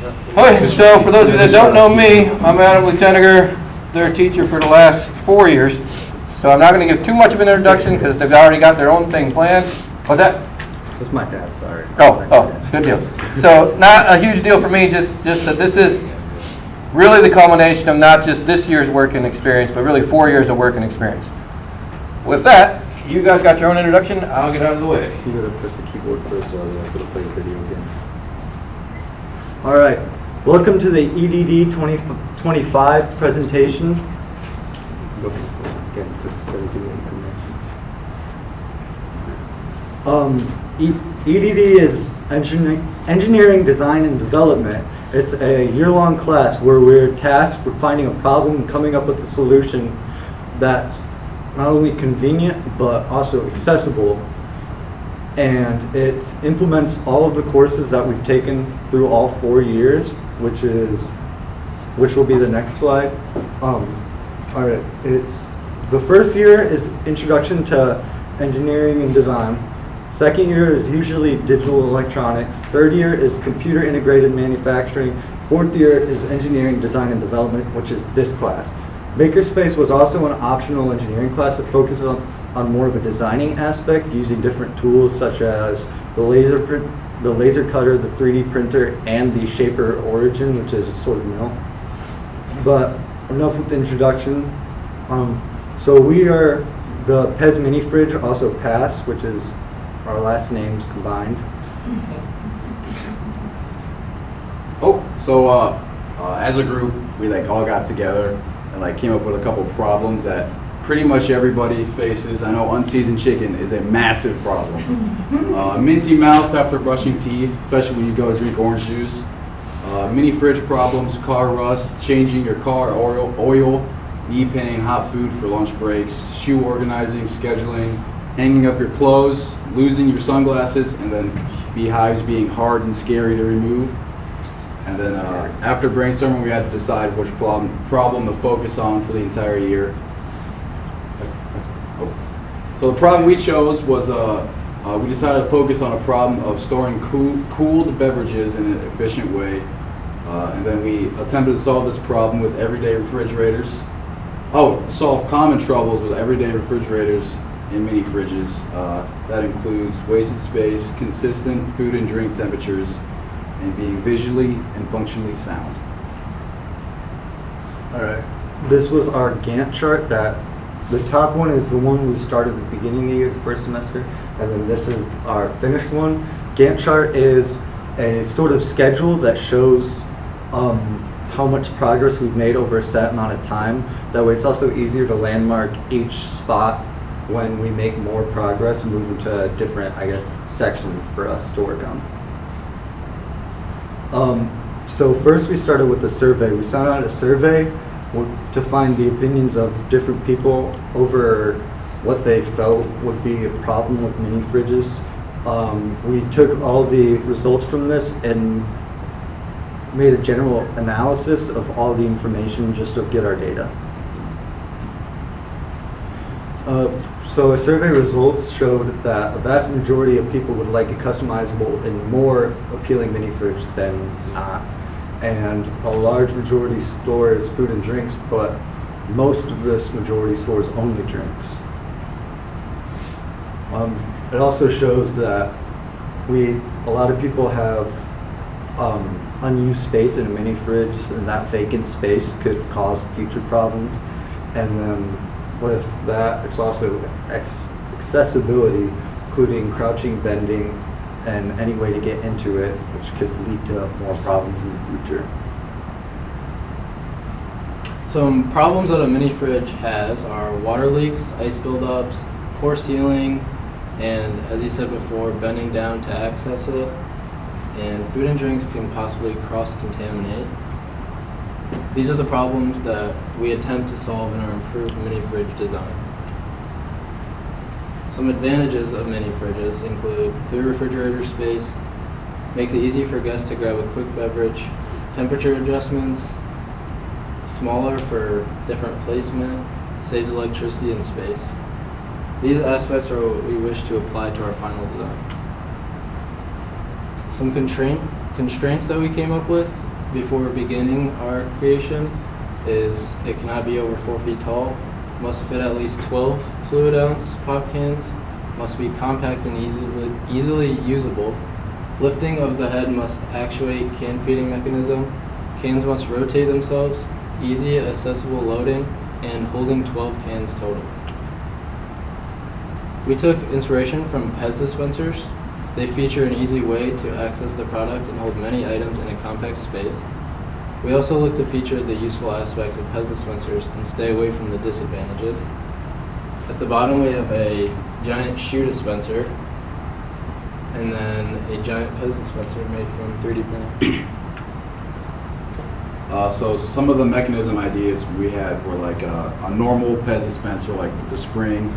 Okay, so for those of you that don't know me, I'm Adam Lieutenant, their teacher for the last 4 years. So I'm not going to give too much of an introduction because they've already got their own thing planned. What's that? That's my dad, sorry. Oh, good deal. So not a huge deal for me, just that this is really the culmination of not just this year's working experience, but really 4 years of working experience. With that, you guys got your own introduction. I'll get out of the way. You gotta press the keyboard first, so otherwise it'll play a video again. All right, welcome to the EDD 2025 presentation. Again, because it's gotta give you information. EDD is Engineering, Design, and Development. It's a year-long class where we're tasked with finding a problem and coming up with a solution that's not only convenient but also accessible. And it implements all of the courses that we've taken through all 4 years, which will be the next slide. All right, the first year is Introduction to Engineering and Design. Second year is usually digital electronics. Third year is computer integrated manufacturing. Fourth year is engineering, design, and development, which is this class. Makerspace was also an optional engineering class that focuses on more of a designing aspect, using different tools such as the laser cutter, the 3D printer, and the Shaper Origin, which is sort of new. But enough with the introduction. So we are the Pez Mini Fridge, also PASS, which is our last names combined. As a group, we all got together and came up with a couple problems that pretty much everybody faces. I know unseasoned chicken is a massive problem. Minty mouth after brushing teeth, especially when you go drink orange juice. Mini fridge problems, car rust, changing your car oil, knee pain, hot food for lunch breaks, shoe organizing, scheduling, hanging up your clothes, losing your sunglasses, and then beehives being hard and scary to remove. And then after brainstorming, we had to decide which problem to focus on for the entire year. So the problem we chose was, we decided to focus on a problem of storing cooled beverages in an efficient way. And then we attempted to solve this problem with everyday refrigerators. Solve common troubles with everyday refrigerators in mini fridges. That includes wasted space, consistent food and drink temperatures, and being visually and functionally sound. All right, this was our Gantt chart. That the top one is the one we started at the beginning of the year, the first semester, and then this is our finished one. Gantt chart is a sort of schedule that shows how much progress we've made over a set amount of time. That way it's also easier to landmark each spot when we make more progress and move into a different, section for us to work on. So first we started with the survey. We sent out a survey to find the opinions of different people over what they felt would be a problem with mini fridges. We took all the results from this and made a general analysis of all the information just to get our data. So our survey results showed that a vast majority of people would like a customizable and more appealing mini fridge than not. And a large majority stores food and drinks, but most of this majority stores only drinks. It also shows that a lot of people have unused space in a mini fridge, and that vacant space could cause future problems. And then with that, it's also accessibility, including crouching, bending, and any way to get into it, which could lead to more problems in the future. Some problems that a mini fridge has are water leaks, ice buildups, poor sealing, and as you said before, bending down to access it. And food and drinks can possibly cross-contaminate. These are the problems that we attempt to solve in our improved mini fridge design. Some advantages of mini fridges include clear refrigerator space, makes it easy for guests to grab a quick beverage, temperature adjustments, smaller for different placement, saves electricity and space. These aspects are what we wish to apply to our final design. Some constraints that we came up with before beginning our creation is it cannot be over 4 feet tall, must fit at least 12 fluid ounce pop cans, must be compact and easily usable. Lifting of the head must actuate can feeding mechanism. Cans must rotate themselves, easy accessible loading, and holding 12 cans total. We took inspiration from Pez dispensers. They feature an easy way to access the product and hold many items in a compact space. We also look to feature the useful aspects of Pez dispensers and stay away from the disadvantages. At the bottom we have a giant shoe dispenser and then a giant Pez dispenser made from 3D printing. So some of the mechanism ideas we had were like a normal Pez dispenser, like with the spring,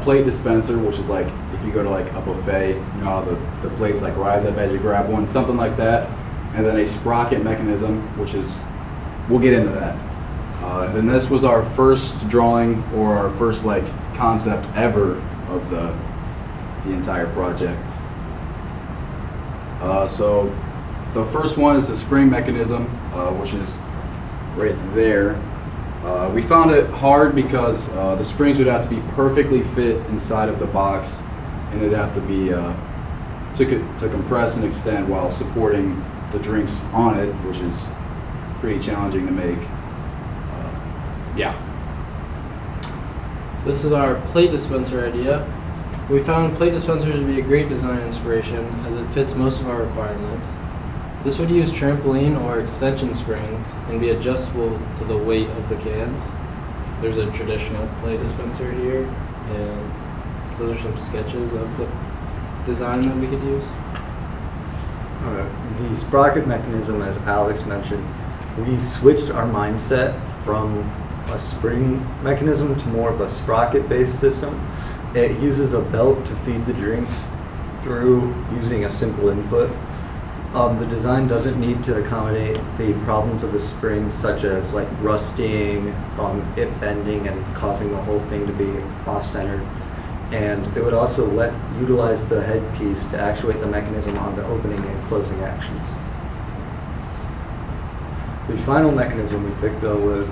plate dispenser, which is like if you go to like a buffet, you know how the plates like rise up as you grab one, something like that. And then a sprocket mechanism, which is, we'll get into that. Then this was our first drawing or our first like concept ever of the entire project. So the first one is the spring mechanism, which is right there. We found it hard because the springs would have to be perfectly fit inside of the box, and it'd have to be to compress and extend while supporting the drinks on it, which is pretty challenging to make. Yeah. This is our plate dispenser idea. We found plate dispensers to be a great design inspiration as it fits most of our requirements. This would use trampoline or extension springs and be adjustable to the weight of the cans. There's a traditional plate dispenser here, and those are some sketches of the design that we could use. The sprocket mechanism, as Alex mentioned, we switched our mindset from a spring mechanism to more of a sprocket-based system. It uses a belt to feed the drink through using a simple input. The design doesn't need to accommodate the problems of the springs, such as like rusting, it bending and causing the whole thing to be off-centered. And it would also utilize the headpiece to actuate the mechanism on the opening and closing actions. The final mechanism we picked though was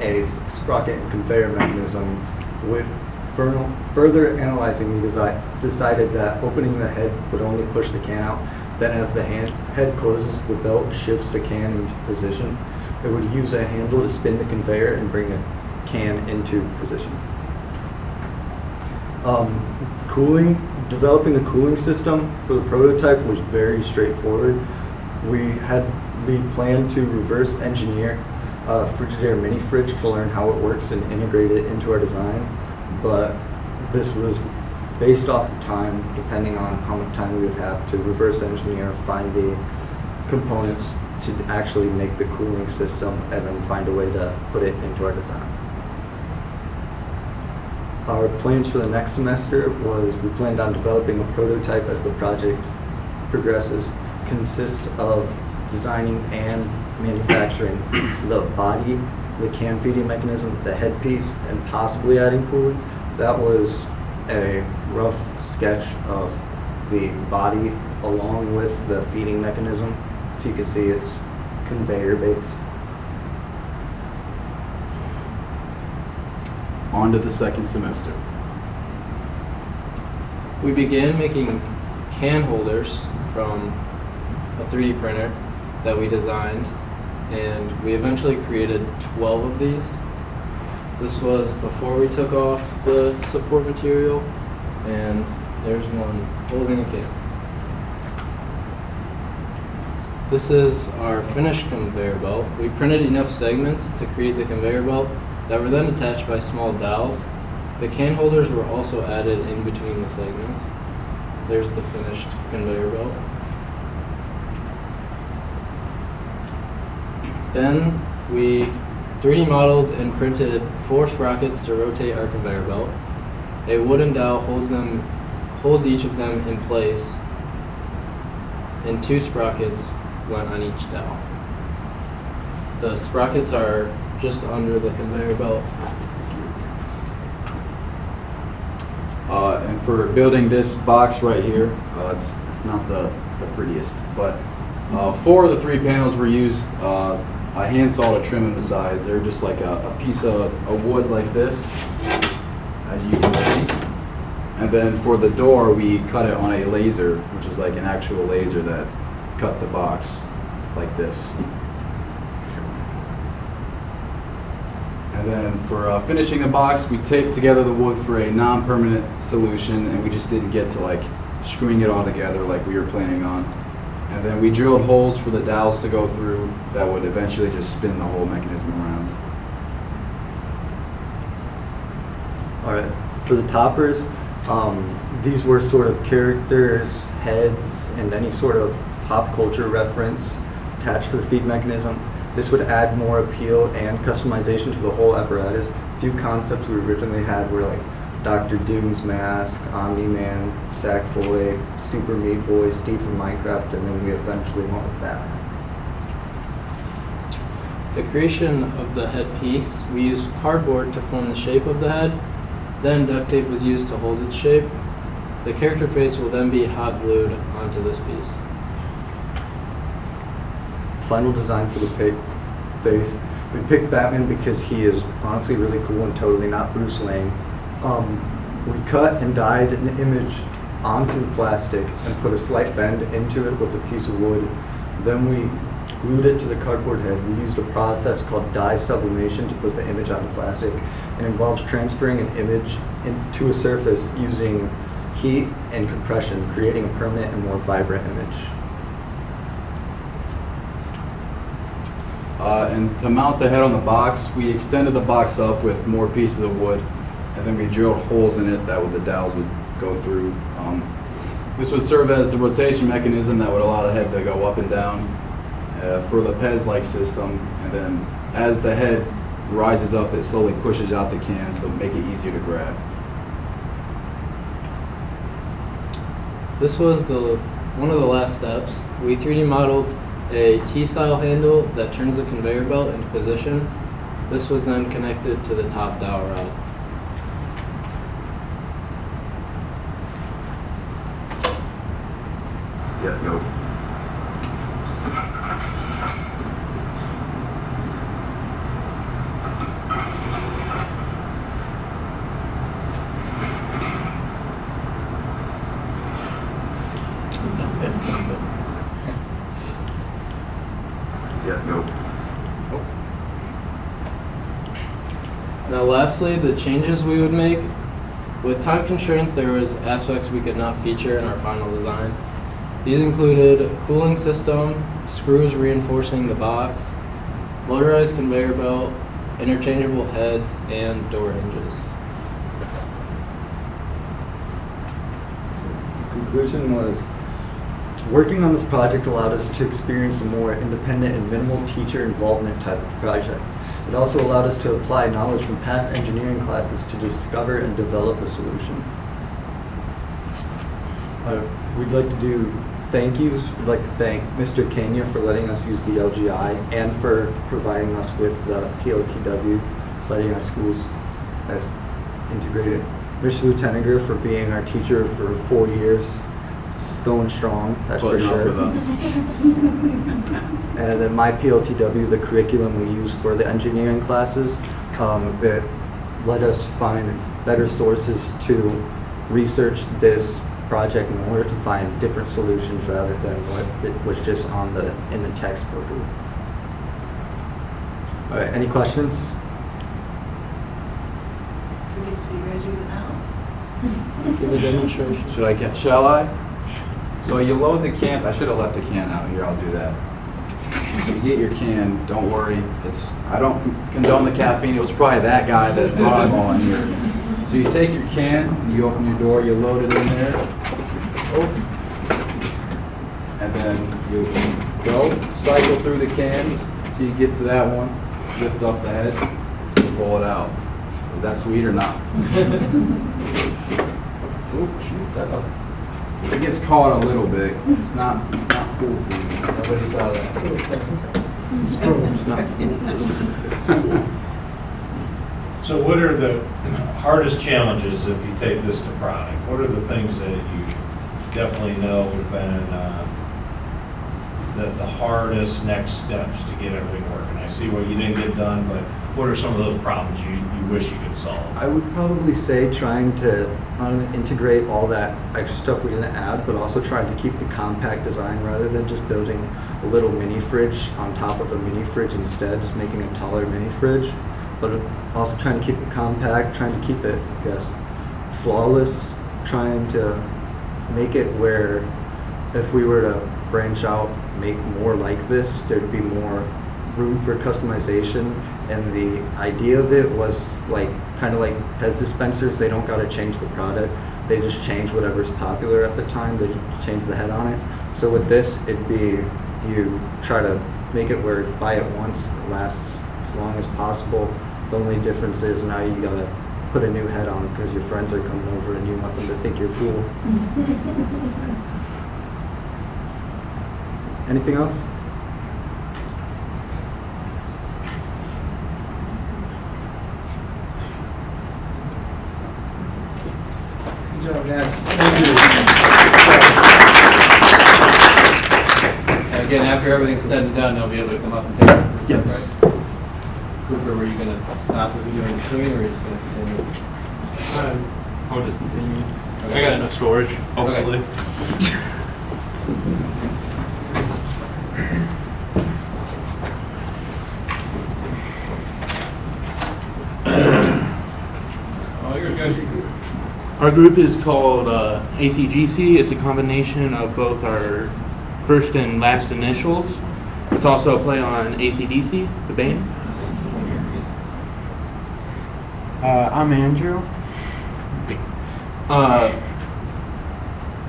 a sprocket and conveyor mechanism. With further analyzing, we decided that opening the head would only push the can out. Then as the head closes, the belt shifts the can into position. It would use a handle to spin the conveyor and bring the can into position. Developing the cooling system for the prototype was very straightforward. We planned to reverse engineer a Frigidaire mini fridge to learn how it works and integrate it into our design, but this was based off of time, depending on how much time we would have to reverse engineer, find the components to actually make the cooling system, and then find a way to put it into our design. Our plans for the next semester was we planned on developing a prototype as the project progresses, consist of designing and manufacturing the body, the can feeding mechanism, the headpiece, and possibly adding cooling. That was a rough sketch of the body along with the feeding mechanism. If you can see, it's conveyor based. On to the second semester. We began making can holders from a 3D printer that we designed, and we eventually created 12 of these. This was before we took off the support material, and there's one holding a can. This is our finished conveyor belt. We printed enough segments to create the conveyor belt that were then attached by small dowels. The can holders were also added in between the segments. There's the finished conveyor belt. Then we 3D modeled and printed 4 sprockets to rotate our conveyor belt. A wooden dowel holds each of them in place, and 2 sprockets went on each dowel. The sprockets are just under the conveyor belt. And for building this box right here, it's not the prettiest, but 4 of the 3 panels were used a handsaw to trim them to size. They're just like a piece of wood like this, as you can see. And then for the door, we cut it on a laser, which is like an actual laser that cut the box like this. And then for finishing the box, we taped together the wood for a non-permanent solution, and we just didn't get to like screwing it all together like we were planning on. And then we drilled holes for the dowels to go through that would eventually just spin the whole mechanism around. All right, for the toppers, these were sort of characters, heads, and any sort of pop culture reference attached to the feed mechanism. This would add more appeal and customization to the whole apparatus. A few concepts we originally had were like Dr. Doom's mask, Omni-Man, Sackboy, Super Meat Boy, Steve from Minecraft, and then we eventually went with Batman. The creation of the headpiece, we used cardboard to form the shape of the head. Then duct tape was used to hold its shape. The character face will then be hot glued onto this piece. Final design for the face. We picked Batman because he is honestly really cool and totally not Bruce Wayne. We cut and dyed an image onto the plastic and put a slight bend into it with a piece of wood. Then we glued it to the cardboard head. We used a process called dye sublimation to put the image on the plastic. It involves transferring an image into a surface using heat and compression, creating a permanent and more vibrant image. And to mount the head on the box, we extended the box up with more pieces of wood, and then we drilled holes in it that the dowels would go through. This would serve as the rotation mechanism that would allow the head to go up and down for the Pez-like system, and then as the head rises up, it slowly pushes out the can, so make it easier to grab. This was one of the last steps. We 3D modeled a T-style handle that turns the conveyor belt into position. This was then connected to the top dowel rod. Yeah, no. Yeah, no. Now lastly, the changes we would make. With time constraints, there was aspects we could not feature in our final design. These included cooling system, screws reinforcing the box, motorized conveyor belt, interchangeable heads, and door hinges. Conclusion was, working on this project allowed us to experience a more independent and minimal teacher involvement type of project. It also allowed us to apply knowledge from past engineering classes to discover and develop a solution. We'd like to do thank yous. We'd like to thank Mr. Kenya for letting us use the LGI and for providing us with the PLTW, letting our schools as integrated. Mr. Lieutenant for being our teacher for 4 years. It's going strong, that's for Putting up sure. with us. And then my PLTW, the curriculum we use for the engineering classes, it let us find better sources to research this project in order to find different solutions rather than what was just in the textbook. All right, any questions? We need to see Reggie's now. Give a demonstration. Shall I? So you load the can. I should have left the can out here. I'll do that. So you get your can. Don't worry. I don't condone the caffeine. It was probably that guy that brought it on here. So you take your can, and you open your door. You load it in there. And then you go cycle through the cans till you get to that one. Lift up the head. So roll it out. Is that sweet or not? Oh, shoot that up. It gets caught a little bit. It's not foolproof. Nobody saw that. It's not foolproof. So what are the hardest challenges if you take this to product? What are the things that you definitely know have been the hardest next steps to get everything working? I see what you didn't get done, but what are some of those problems you wish you could solve? I would probably say trying to not only integrate all that extra stuff we're gonna add, but also trying to keep the compact design rather than just building a little mini fridge on top of a mini fridge instead, just making a taller mini fridge. But also trying to keep it compact, trying to keep it, flawless, trying to make it where if we were to branch out, make more like this, there'd be more room for customization. And the idea of it was like kind of like Pez dispensers. They don't got to change the product. They just change whatever's popular at the time. They just change the head on it. So with this, it'd be you try to make it where buy it once, it lasts as long as possible. The only difference is now you gotta put a new head on because your friends are coming over and you want them to think you're cool. Anything else? Good job, guys. And again, after everything's said and done, they'll be able to come up and take it. Yes. Right? Cooper, were you going to stop what you're doing between, or are you just going to continue? I'll just continue. Okay. I got enough storage, hopefully. Oh, yours, guys. Our group is called ACGC. It's a combination of both our first and last initials. It's also a play on AC/DC, the band. I'm Andrew.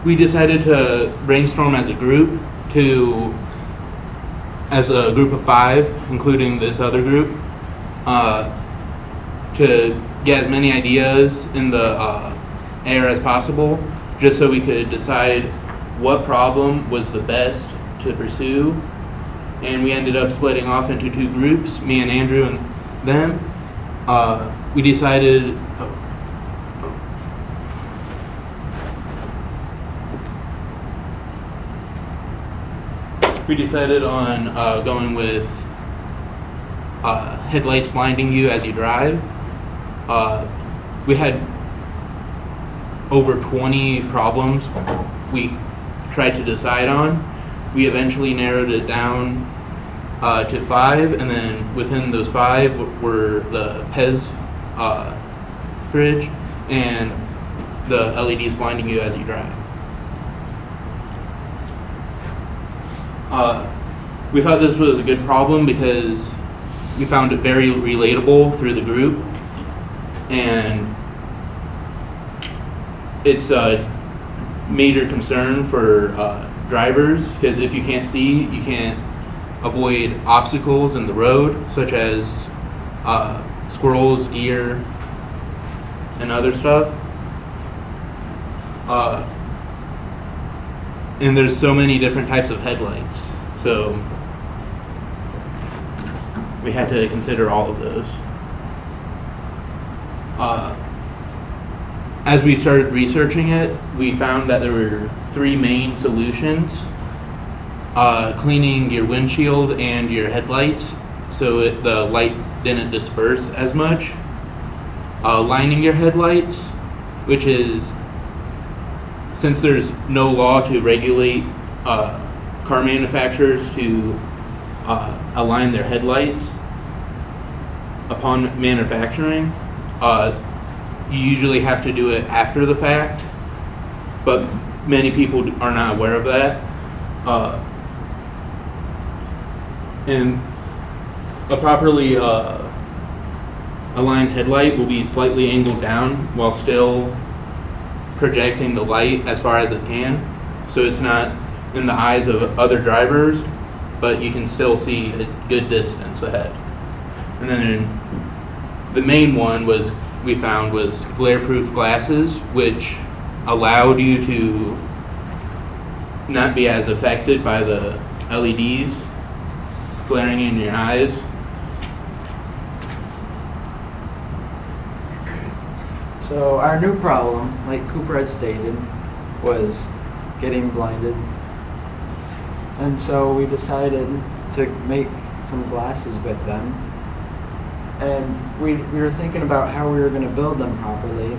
We decided to brainstorm as a group as a group of 5, including this other group, to get as many ideas in the air as possible, just so we could decide what problem was the best to pursue. And we ended up splitting off into 2 groups, me and Andrew and them. We decided on going with headlights blinding you as you drive. We had over 20 problems we tried to decide on. We eventually narrowed it down to 5, and then within those 5 were the Pez fridge and the LEDs blinding you as you drive. We thought this was a good problem because we found it very relatable through the group, and it's a major concern for drivers because if you can't see, you can't avoid obstacles in the road, such as squirrels, deer, and other stuff. And there's so many different types of headlights, so we had to consider all of those. As we started researching it, we found that there were 3 main solutions. Cleaning your windshield and your headlights so the light didn't disperse as much. Lining your headlights, which is, since there's no law to regulate car manufacturers to align their headlights upon manufacturing, you usually have to do it after the fact, but many people are not aware of that. And a properly aligned headlight will be slightly angled down while still projecting the light as far as it can, so it's not in the eyes of other drivers, but you can still see a good distance ahead. And then the main one we found was glare-proof glasses, which allowed you to not be as affected by the LEDs glaring in your eyes. So our new problem, like Cooper had stated, was getting blinded. And so we decided to make some glasses with them. And we were thinking about how we were going to build them properly.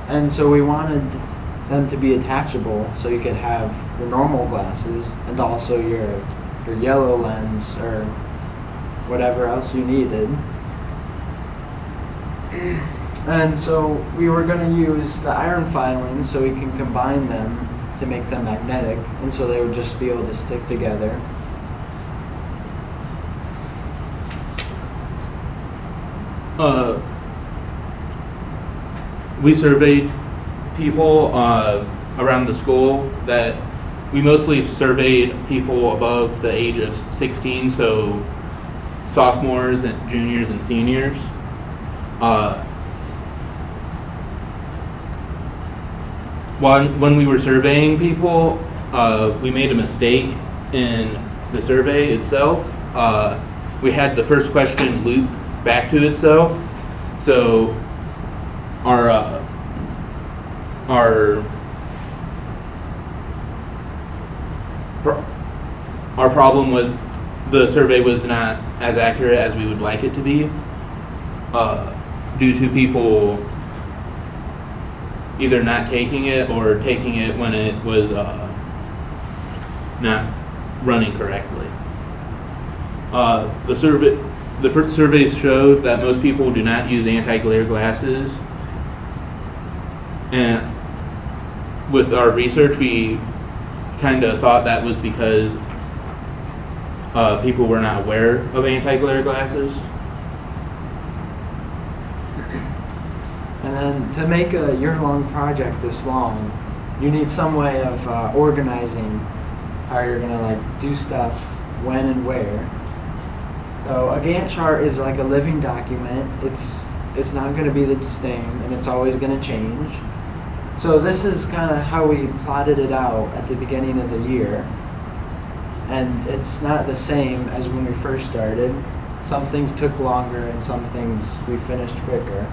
And so we wanted them to be attachable so you could have your normal glasses and also your yellow lens or whatever else you needed. And so we were going to use the iron filings so we can combine them to make them magnetic, and so they would just be able to stick together. We surveyed people around the school that we mostly surveyed people above the age of 16, so sophomores and juniors and seniors. When we were surveying people, we made a mistake in the survey itself. We had the first question loop back to itself, so our problem was the survey was not as accurate as we would like it to be, due to people either not taking it or taking it when it was not running correctly. The first surveys showed that most people do not use anti-glare glasses, and with our research, we kind of thought that was because people were not aware of anti-glare glasses. And then to make a year-long project this long, you need some way of organizing how you're gonna like do stuff, when and where. So a Gantt chart is like a living document. It's not gonna be the same, and it's always gonna change. So this is kind of how we plotted it out at the beginning of the year. And it's not the same as when we first started. Some things took longer and some things we finished quicker.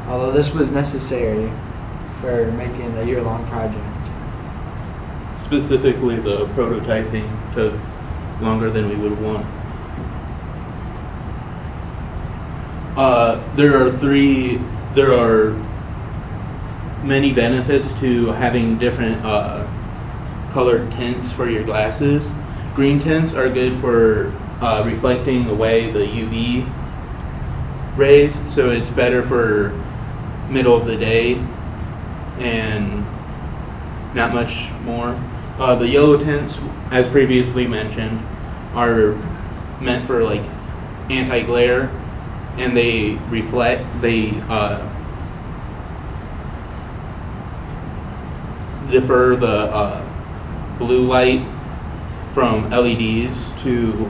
Although this was necessary for making a year-long project. Specifically, the prototyping took longer than we would want. There are many benefits to having different colored tints for your glasses. Green tints are good for reflecting away the UV rays, so it's better for middle of the day and not much more. The yellow tints, as previously mentioned, are meant for like anti-glare, and they defer the blue light from LEDs to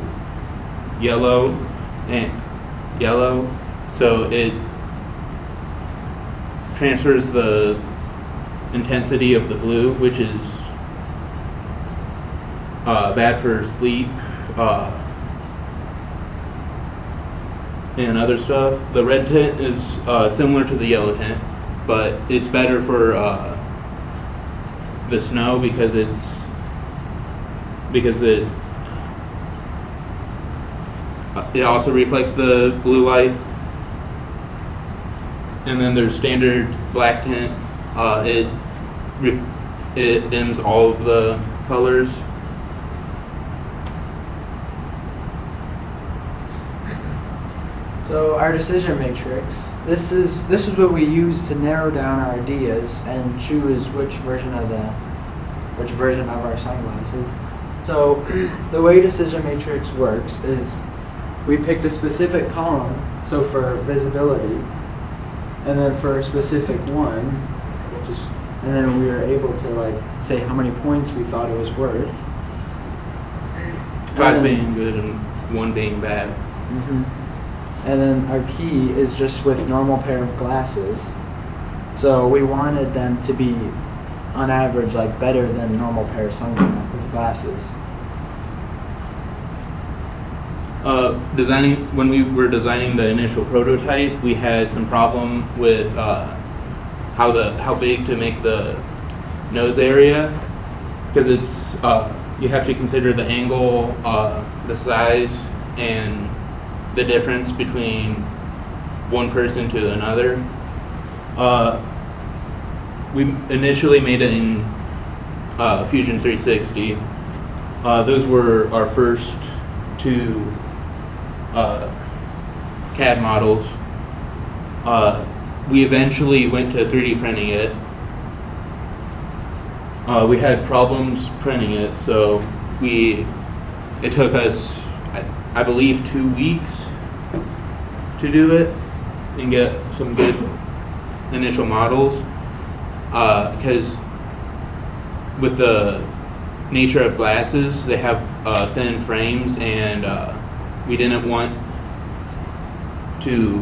yellow, so it transfers the intensity of the blue, which is bad for sleep and other stuff. The red tint is similar to the yellow tint, but it's better for the snow because it also reflects the blue light. And then there's standard black tint. It dims all of the colors. So our decision matrix, this is what we use to narrow down our ideas and choose which version of our sunglasses. So the way decision matrix works is we picked a specific column, so for visibility, and then for a specific one, and then we were able to like say how many points we thought it was worth. 5 being good and 1 being bad. Mm-hmm. And then our key is just with normal pair of glasses. So we wanted them to be, on average, like better than normal pair of glasses. When we were designing the initial prototype, we had some problem with how big to make the nose area, because it's you have to consider the angle, the size, and the difference between one person to another. We initially made it in Fusion 360. Those were our first two CAD models. We eventually went to 3D printing it. We had problems printing it, so it took us, I believe, 2 weeks to do it and get some good initial models. Because with the nature of glasses, they have thin frames, and we didn't want to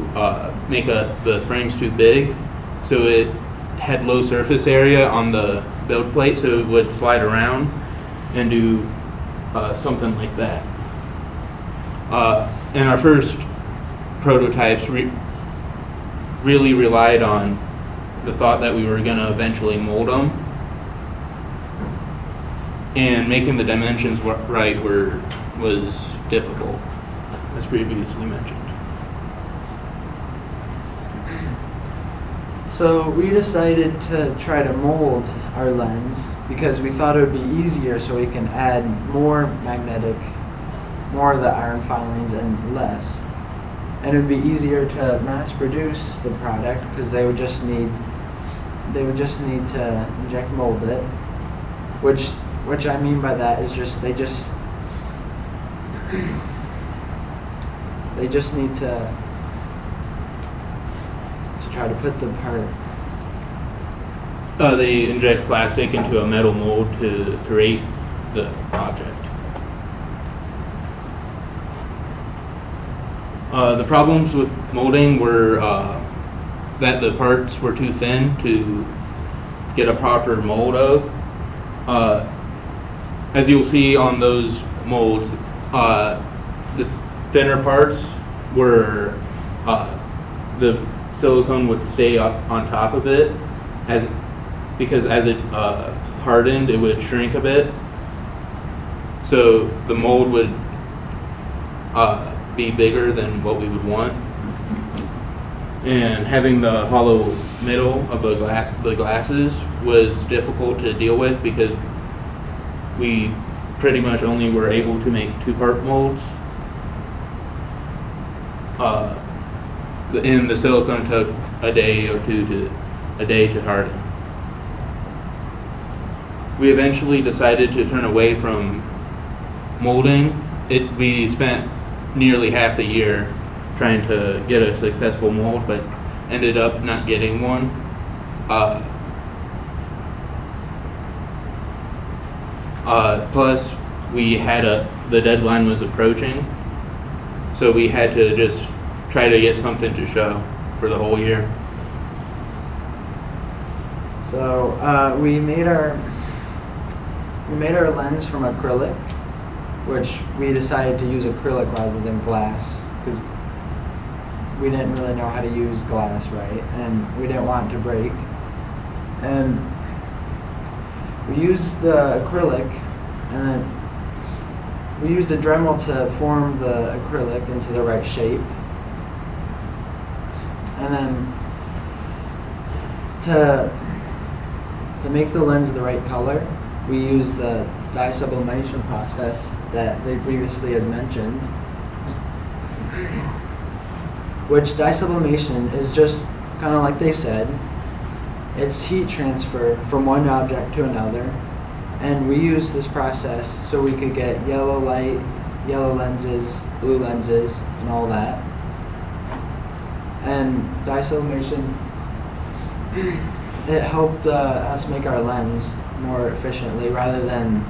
make the frames too big, so it had low surface area on the build plate, so it would slide around and do something like that. And our first prototypes really relied on the thought that we were going to eventually mold them, and making the dimensions right was difficult, as previously mentioned. So we decided to try to mold our lens because we thought it would be easier, so we can add more of the iron filings and less. And it would be easier to mass produce the product because they would just need to inject mold it, which I mean by that is they just need to try to put the part. They inject plastic into a metal mold to create the object. The problems with molding were that the parts were too thin to get a proper mold of. As you'll see on those molds, the thinner parts were the silicone would stay up on top of it because as it hardened, it would shrink a bit. So the mold would be bigger than what we would want. And having the hollow middle of the glasses was difficult to deal with because we pretty much only were able to make 2-part molds. And the silicone took a day to harden. We eventually decided to turn away from molding. We spent nearly half the year trying to get a successful mold, but ended up not getting one. Plus, we had the deadline was approaching, so we had to just try to get something to show for the whole year. So we made our lens from acrylic, which we decided to use acrylic rather than glass because we didn't really know how to use glass right, and we didn't want it to break. And we used the acrylic, and then we used a Dremel to form the acrylic into the right shape. And then to make the lens the right color, we use the dye sublimation process that they previously has mentioned. Which dye sublimation is just kind of like they said, it's heat transfer from one object to another. And we use this process so we could get yellow light, yellow lenses, blue lenses, and all that. And dye sublimation, it helped us make our lens more efficiently rather than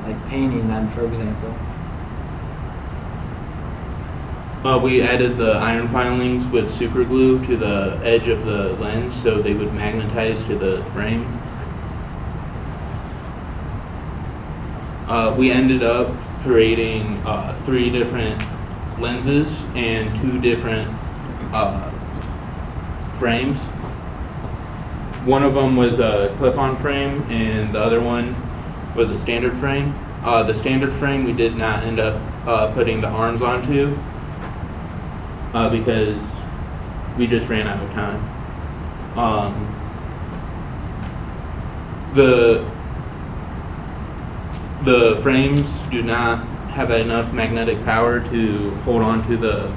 like painting them, for example. We added the iron filings with super glue to the edge of the lens so they would magnetize to the frame. We ended up creating 3 different lenses and 2 different frames. one of them was a clip-on frame and the other one was a standard frame. The standard frame we did not end up putting the arms onto because we just ran out of time. The frames do not have enough magnetic power to hold on to the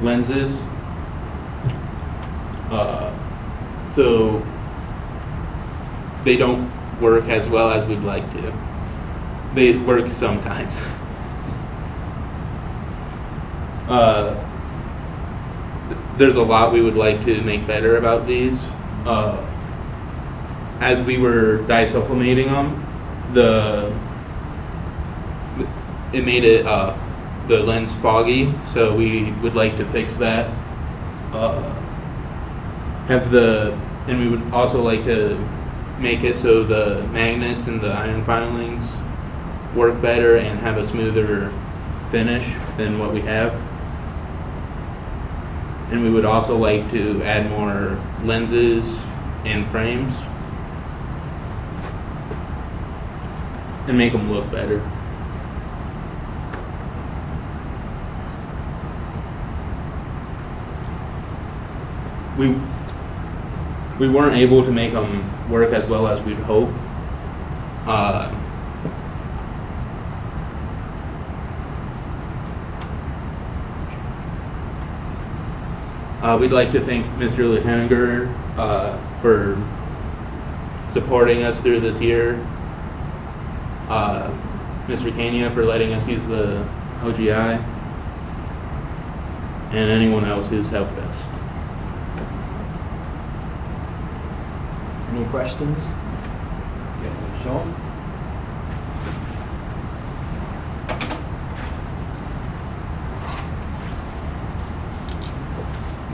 lenses. So they don't work as well as we'd like to. They work sometimes. There's a lot we would like to make better about these. As we were disublimating them, it made it the lens foggy, so we would like to fix that. And we would also like to make it so the magnets and the iron filings work better and have a smoother finish than what we have. And we would also like to add more lenses and frames and make them look better. We weren't able to make them work as well as we'd hope. We'd like to thank Mr. Lieutenant for supporting us through this year. Mr. Kania for letting us use the OGI, and anyone else who's helped us. Any questions? Okay, Sean?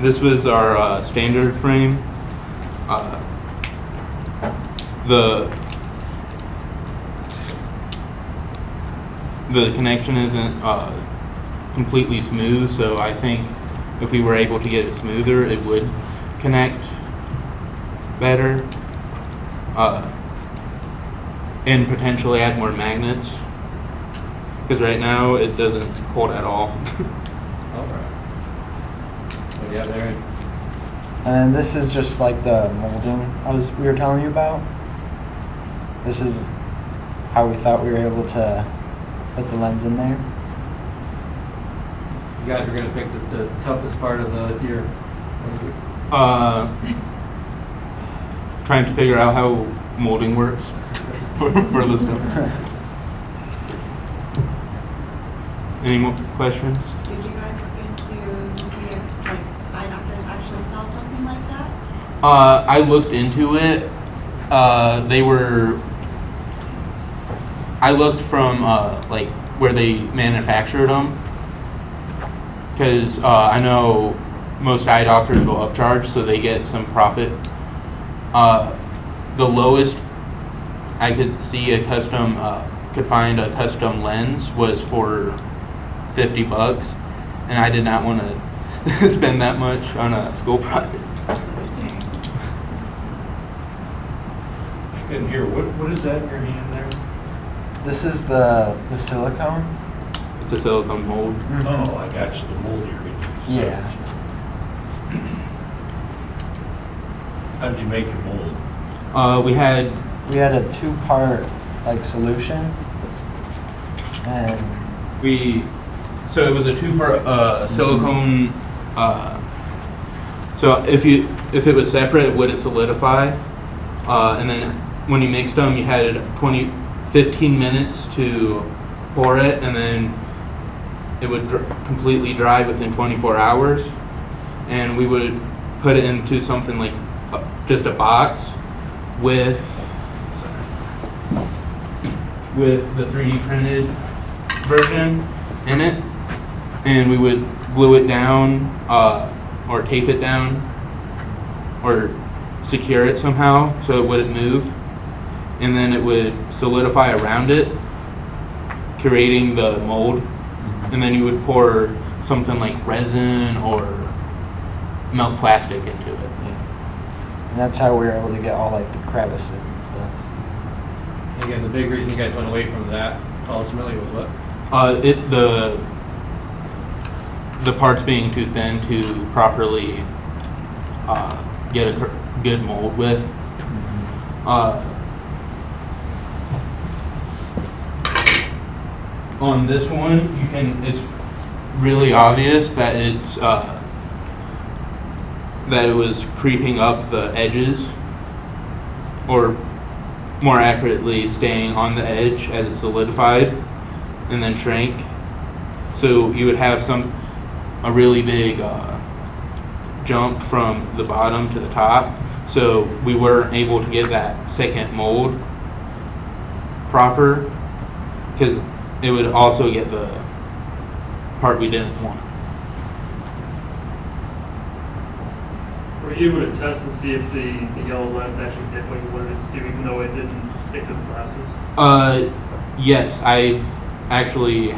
This was our standard frame. The connection isn't completely smooth, so I think if we were able to get it smoother, it would connect better. And potentially add more magnets, because right now it doesn't hold at all. All right. What do you have there? And this is just like the molding we were telling you about. This is how we thought we were able to put the lens in there. You guys are going to pick the toughest part of your. Trying to figure out how molding works for the stuff. Any more questions? Did you guys look into to see if like eye doctors actually sell something like that? I looked into it. I looked from like where they manufactured them, because I know most eye doctors will upcharge, so they get some profit. The lowest I could see could find a custom lens was for $50, and I did not want to spend that much on a school project. I couldn't hear. What is that in your hand there? This is the silicone. It's a silicone mold. Oh, I got you. The mold you're going to use. Yeah. How did you make your mold? We had a 2-part like solution, and so it was a 2-part silicone. So if it was separate, it wouldn't solidify. And then when you mixed them, you had 15 minutes to pour it, and then it would completely dry within 24 hours. And we would put it into something like just a box with the 3D printed version in it, and we would glue it down or tape it down or secure it somehow so it wouldn't move, and then it would solidify around it, creating the mold. And then you would pour something like resin or melt plastic into it. And that's how we were able to get all like the crevices and stuff. Again, the big reason you guys went away from that ultimately was what? The parts being too thin to properly get a good mold with. On this one, it's really obvious that that it was creeping up the edges, or more accurately, staying on the edge as it solidified and then shrank. So you would have a really big jump from the bottom to the top. So we weren't able to get that second mold proper, because it would also get the part we didn't want. Were you able to test to see if the yellow lens actually did what you wanted it to do, even though it didn't stick to the glasses? Yes, I actually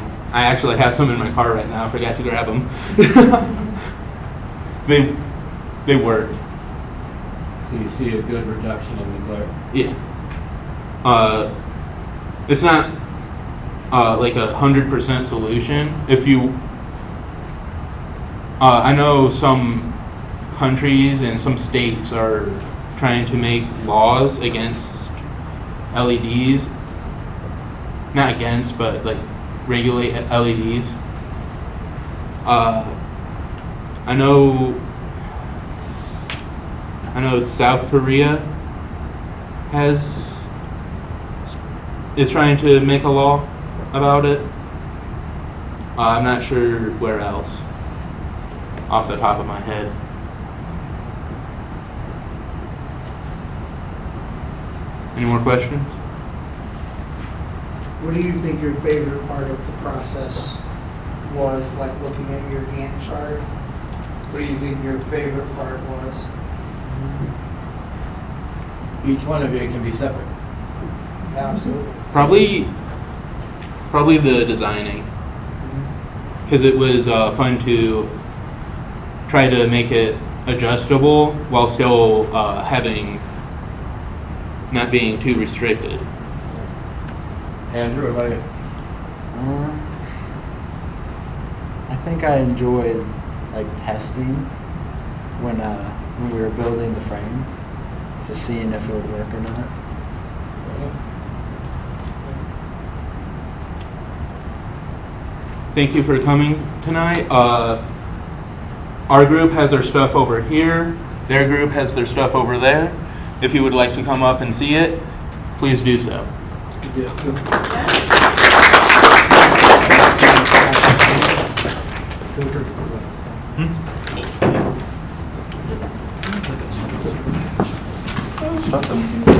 have some in my car right now. I forgot to grab them. They work. So you see a good reduction in the glare. Yeah. It's not like 100% solution. If you, I know some countries and some states are trying to make laws against LEDs. Not against, but like regulate LEDs. I know South Korea is trying to make a law about it. I'm not sure where else off the top of my head. Any more questions? What do you think your favorite part of the process was, like looking at your Gantt chart? What do you think your favorite part was? Each one of you can be separate. Yeah, absolutely. Probably the designing, because it was fun to try to make it adjustable while still not being too restricted. Andrew, what about you? I think I enjoyed like testing when we were building the frame, just seeing if it would work or not. Thank you for coming tonight. Our group has their stuff over here. Their group has their stuff over there. If you would like to come up and see it, please do so. Awesome.